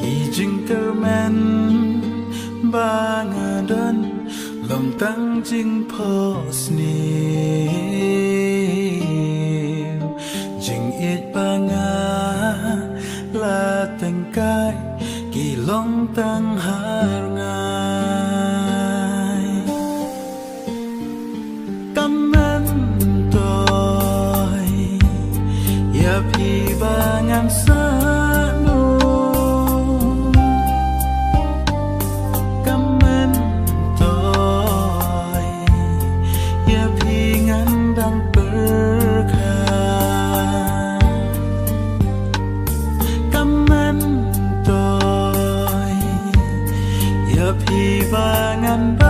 Ijing termen bangadan lòng tăng jing posniu jing it banga la teng kai kỳ lòng tăng har ngai kamen tôi ya pi bangang sa Hi và ngàn